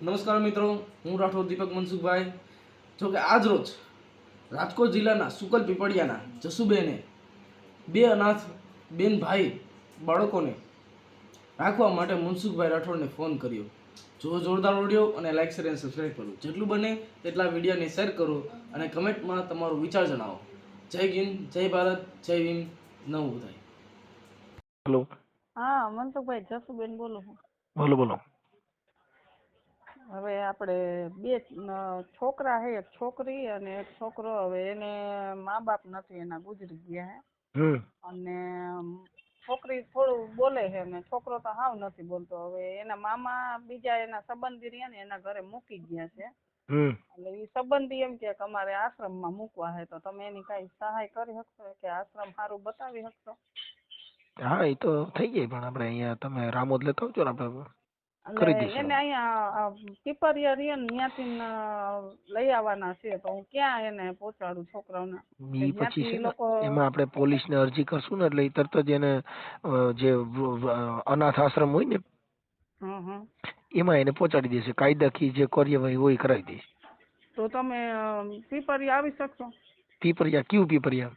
નમસ્કાર મિત્રો, હું રાઠોડ દીપક મનસુખભાઈ. જોકે આજ રોજ રાજકોટ જિલ્લાના સુકલ પીપળિયાના જસુબેને બે અનાથ બેન ભાઈ બાળકોને રાખવા માટે મનસુખભાઈ રાઠોડને ફોન કર્યો. જો જોરદાર વિડીયો અને લાઈક શેર અને સબસ્ક્રાઈબ કરો. જેટલું બને તેટલા વિડીયોને શેર કરો અને કમેન્ટમાં તમારો વિચાર જણાવો. જય હિન્દ, જય ભારત, જય ભીમ, નવું બધાય. હેલો. હા, મનસુખભાઈ જસુબેન બોલું છું. બોલો બોલો. હવે આપણે બે છોકરા છે, એક છોકરી અને એક છોકરો. હવે એને મા બાપ નથી, એના ગુજરી ગયા છે. અને છોકરી થોડું બોલે છે ને છોકરો તો હાવ નથી બોલતો. હવે એના મામા બીજા એના સંબંધી રહ્યા ને એના ઘરે મૂકી ગયા છે. એટલે એ સંબંધી એમ કે અમારે આશ્રમમાં મૂકવા છે, તો તમે એની કઈ સહાય કરી શકશો કે આશ્રમ સારું બતાવી શકશો? હા, એ તો થઈ જાય, પણ આપણે અહીંયા તમે રામોદ લેતા આવજો ને, આપણે કરી એટલે દઈશું. એને અહીંયા પીપરિયા રિયન ત્યાંથી લઈ આવવાના છે, તો હું ક્યાં એને પહોંચાડું છોકરાઓને? ઈ પછી છે ને એમાં આપણે પોલીસને અરજી કરશું ને, એટલે ઈ તરત જ એને જે અનાથ આશ્રમ હોય ને એમાં એને પહોંચાડી દેશે. કાયદાકીય જે કાર્યવાહી હોય એ કરાવી દઈશ. તો તમે પીપરિયા આવી શકશો? પીપરિયા કયું પીપરિયા?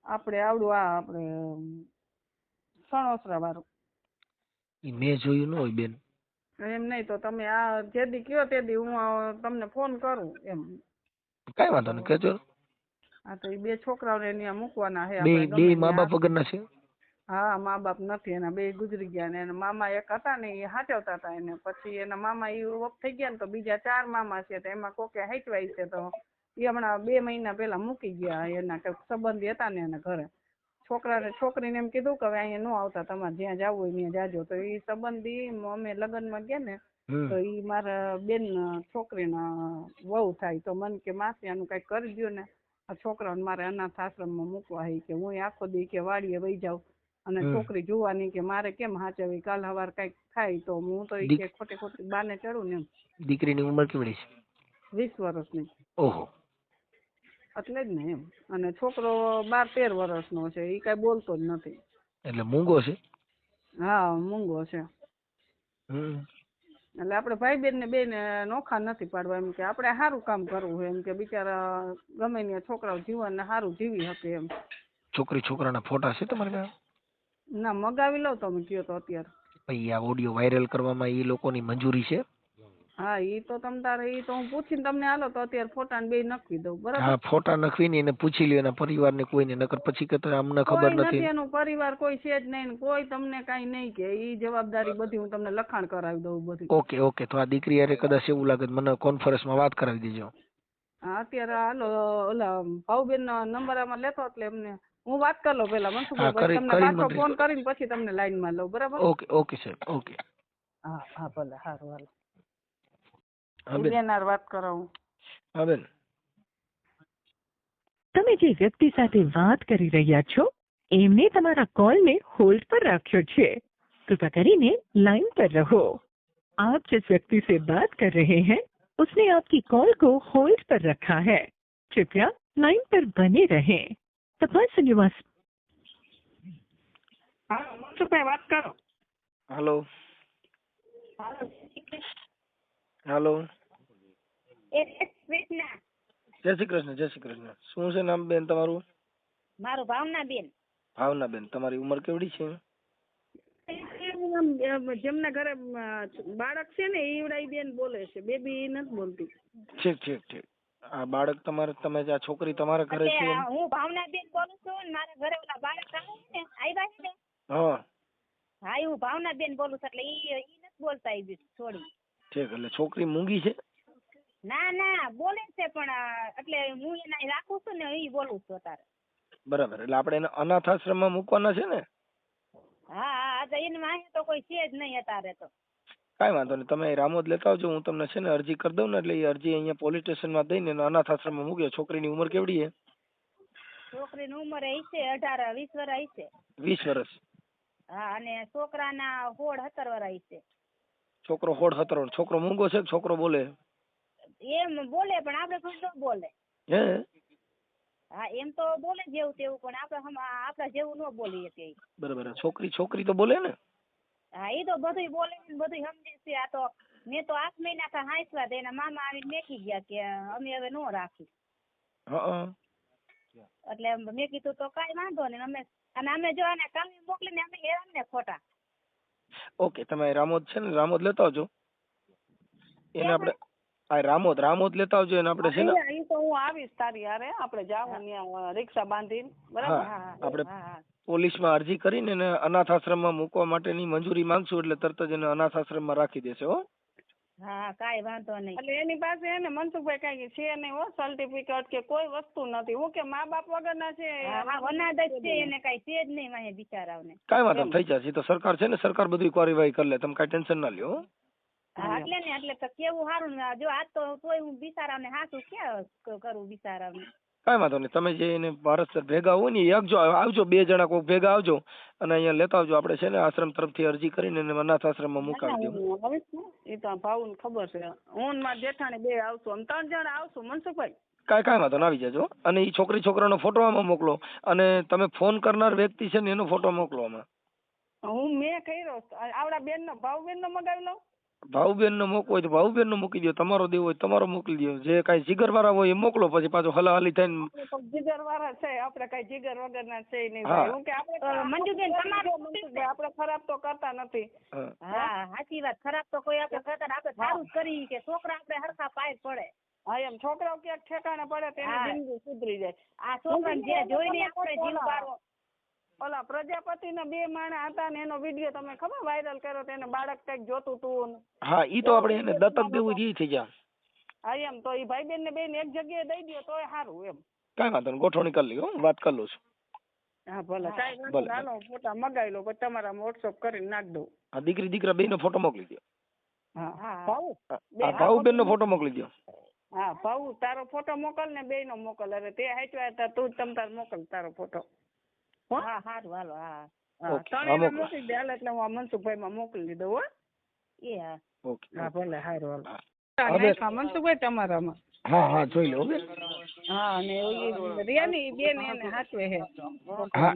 આપણે આવડું આ આપણે સણોસરા વાળું. ઈ મેં જોયું ન હોય બેન. એમ નહીં તો તમે આ જે દી કયો તે દી હું તમને ફોન કરું એમ. કઈ વાંધો નહીં, કહેજો. હા, તો એ બે છોકરાઓને ત્યાં મૂકવાના છે. બે મા બાપ વગરના છે? હા, મા બાપ નથી, એના બે ગુજરી ગયા ને એના મામા એક હતા ને એ સાચવતા હતા એને. પછી એના મામા એ ઓફ થઈ ગયા ને તો બીજા 4 મામા છે, તો એમાં કોકે હાચવાય છે, તો એ હમણાં 2 મહિના પહેલા મૂકી ગયા. એના કઈક સંબંધી હતા ને એના ઘરે. છોકરાને છોકરીને એમ કીધું કે હવે અહીંયા ન આવતા, તમારે જ્યાં જવું હોય ત્યાં જાજો. તો એ સંબંધી અમે લગ્નમાં ગયા ને તો એ મારા બેન છોકરીના વહુ થાય. તો મને કે માસી આનું કઈક કરી દો ને, આ છોકરાઓને મારે અનાથ આશ્રમમાં મૂકવા છે કે હું આખો દી કે વાડીએ વહી જાઉં અને છોકરી જોવાની કે મારે કેમ હાચવી, કાલ સવાર કઈક થાય તો હું તો કે ખોટી ખોટી બાને ચડું ને એમ. દીકરીની ઉંમર કેવડી છે? 20 વર્ષની. ઓહો. એટલે જ ને એમ. અને છોકરો 12-13 વર્ષનો છે, એ કઈ બોલતો જ નથી. એટલે મૂંગો છે? હા, મૂંગો છે. એટલે આપણે ભાઈ બેન ને બેને નોખા નથી પાડવા, એમ કે આપણે સારું કામ કરવું છે, એમ કે બિચારા ગમે ત્યાં છોકરાઓ જીવન સારું જીવી શકે એમ. છોકરાના ફોટા છે તમારી પાસે? ના, મગાવી લો તમે કયો તો અત્યારે. ભાઈ આ ઓડિયો વાયરલ કરવામાં એ લોકોની મંજૂરી છે? હા, એ તો તમ તારે એ તો હું પૂછીને તમને આલો તો અત્યારે ફોટા ને બે નખવી દઉં, બરાબર? હા, ફોટા નખવીને એને પૂછી લ્યો એના પરિવારને કોઈને, નકર પછી કે અમને ખબર નથી. એનો પરિવાર કોઈ છે જ નહીં, કોઈ તમને કઈ નહીં કે. એ જવાબદારી બધી હું તમને લખાણ કરાવી દઉં બધી. ઓકે. તો આ દીકરી યારે કદાચ એવું લાગે મને કોન્ફરન્સમાં વાત કરાવી દેજો. હા, અત્યારે હાલો ઓલા ભાઉબેન નો નંબર આમાં લેતો એટલે એમને હું વાત કરી લઉં પેલા મનસુખભાઈ, તમને પાછો ફોન કરીને પછી તમને લાઈન માં લઉં, બરાબર? ઓકે સાહેબ, ઓકે. હા ભલે, સારું હાલો. હા બેન, વાત કરાવું. હા બેન. તમે જે વ્યક્તિ સાથે વાત કરી રહ્યા છો એમને તમારા કોલને હોલ્ડ પર રાખ્યો છે. कृपया કરીને लाइन पर रहो. आप जिस व्यक्ति से बात कर रहे हैं उसने आपकी कॉल को होल्ड पर रखा है. कृपया लाइन पर बने रहें. The person you are... હા, મનસુખભાઈ વાત કરો. હેલો. હેલો. જય શ્રી કૃષ્ણ. શું છે નામ બેન તમારું? મારું ભાવનાબેન. ભાવનાબેન, તમારી ઉંમર કેવડી છે? જેમના ઘરે બાળક છે ને ઈવડાઈ બેન બોલે છે, બેબી નથી બોલતી. ઠીક. આ બાળક તમારે, તમે આ છોકરી તમારા ઘરે છે? હું ભાવનાબેન બોલું છું ને મારા ઘરે ઓલા બાળક આવ્યા છે ને. હા, હું ભાવનાબેન બોલું છું. એટલે ઈ નથી બોલતા, ઈ છોડી. ઠીક. એટલે છોકરી મૂંગી છે? ના બોલે છે, પણ એટલે હું એને રાખું છું ને ઈ બોલું છું અત્યારે. બરાબર. એટલે આપણે એને અનાથ આશ્રમમાં મૂકવાના છે ને? હા, એને વાંહે તો કોઈ છે જ નહીં અત્યારે તો. કાંઈ વાંધો નહીં, તમે રામોદ લેતા આવજો. હું તમને છે ને અરજી કરી દઉં ને, એટલે એ અરજી અહીંયા પોલીસ સ્ટેશનમાં દઈને અનાથ આશ્રમમાં મૂક્યો. છોકરીની ઉંમર કેવડી છે? છોકરીની ઉંમર હશે 18-20 વર્ષ હશે. 20 વર્ષ? હા, અને છોકરાના 16-17 વર્ષ હશે. છોકરો 16-17 વર્ષ. છોકરો મૂંગો છે કે છોકરો બોલે? એમ બોલે પણ આપણે કોઈ ન બોલે. હે? હા, એમ તો બોલે જેવું તેવું, પણ આપડા જેવું ન બોલીએ તે. બરાબર. છોકરી તો બોલે ને? હા, એ તો બધું બોલે ને બધું સમજે છે. આ તો મેં તો 8 મહિના થા હાંસવા દે એના મામા આવીને મેકી ગયા કે અમે હવે નો રાખી. એટલે મેં કીધું તો કાંઈ વાંધો નહીં, અમે જો આને કાલે મોકલીને અમે હેરાન ને ખોટા. ઓકે, તમે રામોદ છે ને, રામોદ લેતા આવજો એને આપણે. આ રામોદ લેતા આવજો એને આપણે છે ને. ઈ તો હું આવીશ તારી હારે, આપણે જાવું ત્યાં રિક્ષા બાંધીને, બરાબર. આપણે પોલીસમાં અરજી કરીને એને અનાથ આશ્રમમાં મૂકવા માટેની મંજૂરી માંગશું એટલે તરત જ એને અનાથ આશ્રમમાં રાખી દેશે. હો હા, કાંઈ વાંધો નહીં. એટલે એની પાસે એને મનસુખભાઈ કાંઈ છે નહીં હો, સર્ટિફિકેટ કે કોઈ વસ્તુ નથી. હું કે મા બાપ વગરના છે, અનાથ જ છે, એને કાંઈ છે જ નહીં વાહે બિચારાઓને. કાંઈ વાંધો થઈ જશે, તો સરકાર છે ને, સરકાર બધી કાર્યવાહી કરી લે, તમે કાંઈ ટેન્શન ના લ્યો. એટલે ને એટલે તો કેવું સારું ને, જો આજ તો તોય હું બિચારાને હાસું ક્યાં કરું બિચારાને. કાંઈ વાંધો નહીં, તમે જે એને ભારત સર ભેગા હોય ને એકજો આવજો, 2 જણા કોઈ ભેગા આવજો અને અહીંયા લેતા આવજો. આપણે છે ને આશ્રમ તરફથી અરજી કરીને એને અનાથ આશ્રમમાં મુકાવી દો. એ તો ભાઉને ખબર છે, હું મારા જેઠાણી 2 આવશું, અમે 3 જણા આવશું મનસુખભાઈ. કાંઈ વાંધો ના આવી જજો. અને એ છોકરાનો ફોટો આમાં મોકલો અને તમે ફોન કરનાર વ્યક્તિ છે ને એનો ફોટો મોકલો આમાં. મેં કર્યો આવડા બેનનો ભાઉબેનનો મગાવી લઉં. ભાઉબેનનો મોકવો હોય તો ભાઉબેનનો મૂકી દો, તમારો દેવો હોય તમારો મોકલી દો, જે કાંઈ જીગરવાળા હોય એ મોકલો. પછી પાછો હલાહલી થઈને જીગરવાળા છે આપણે, કઈ જીગર વગરના છે નહીં. હું કે આપણે મંજુબેન આપણે ખરાબ તો કરતા નથી. હા, સાચી વાત, ખરાબ તો કોઈ આપણે કરતા, આપણે સારું જ કરી કે છોકરા આપણે હરખા પાય પડે. હા, એમ છોકરાઓ ક્યાંક ઠેકાણે પડે તેની જિંદગી સુધરી જાય. આ છોકરાને જે જોઈને આપણે જીવ પાડવો. ઓલા પ્રજાપતિના 2 માણસ હતા ને એનો વિડીયો તમે ખબર વાયરલ કર્યો, તેને બાળક કઈક જોતું તું. હા, ઈ તો આપણે એને દત્તક દેવું જ થઈ જાય. હા, એમ તો ઈ ભાઈ બેન ને બેન એક જગ્યાએ દઈ દો તોય સારું. એમ કાંઈ વાંધો નહીં, ગોઠવણી કરી લ્યો, વાત કરી લઉં છું. હા, ભલે કાંઈ વાંધો નહીં, હાલો ફોટા મગાવી લો, પછી તમારા વોટ્સઅપ કરીને નાખ દઉં. હા, દીકરી દીકરા 2નો ફોટો મોકલી દો. હા, ભાઉબેનનો ફોટો મોકલી દો. હા, ભાઉ તારો ફોટો મોકલ ને 2નો મોકલ. અરે તે હાચવા હતા તું જ તમ તાર મોકલ તારો ફોટો. હા, સારું, હાલો. હા, ત્રણેયને મોકલી દે હાલ, એટલે હું મનસુખભાઈ માં મોકલી દઉં. હો એ હા, ઓકે, હા, ભલે, સારું, હાલો. મનસુખભાઈ તમારામાં. હા, જોઈ લો બેન. હા, અને રિયાની બેન એને હાચવે છે. હા,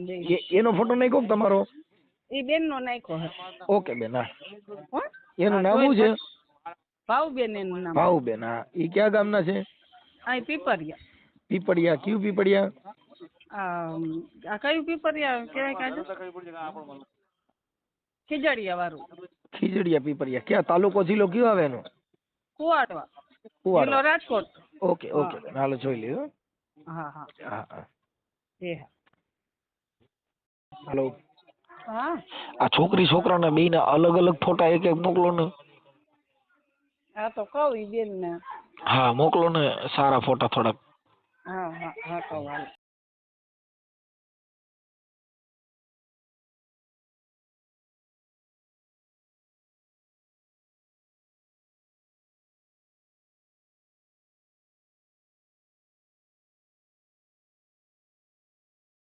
એનો ફોટો નાખ્યો તમારો? ઈ બેન નો નાખ્યો છે. ઓકે બેન. હા, એનું નામ શું છે? ભાઉબેન એનું નામ. ભાઉબેન. હા, ઈ કયા ગામના છે? અહીં પીપરિયા. પીપળિયા? કયું પીપળિયા? આ કયું પીપરિયા કહેવાય કાજુ? ખીજડીયા વાળું. ખીજડીયા પીપળિયા. ક્યાં તાલુકો જિલ્લો કયો આવે એનો? કુવાડવા. કુવાડવા, રાજકોટ. ઓકે ઓકે, હાલો જોઈ લ્યો. હા હા હા. હાલો. હા, આ છોકરાના 2ના અલગ અલગ ફોટા એક મોકલો ને. હા તો કહું ઈ બેન ને. હા, મોકલો ને સારા ફોટા થોડાક. હા હા હા, કહું હાલ.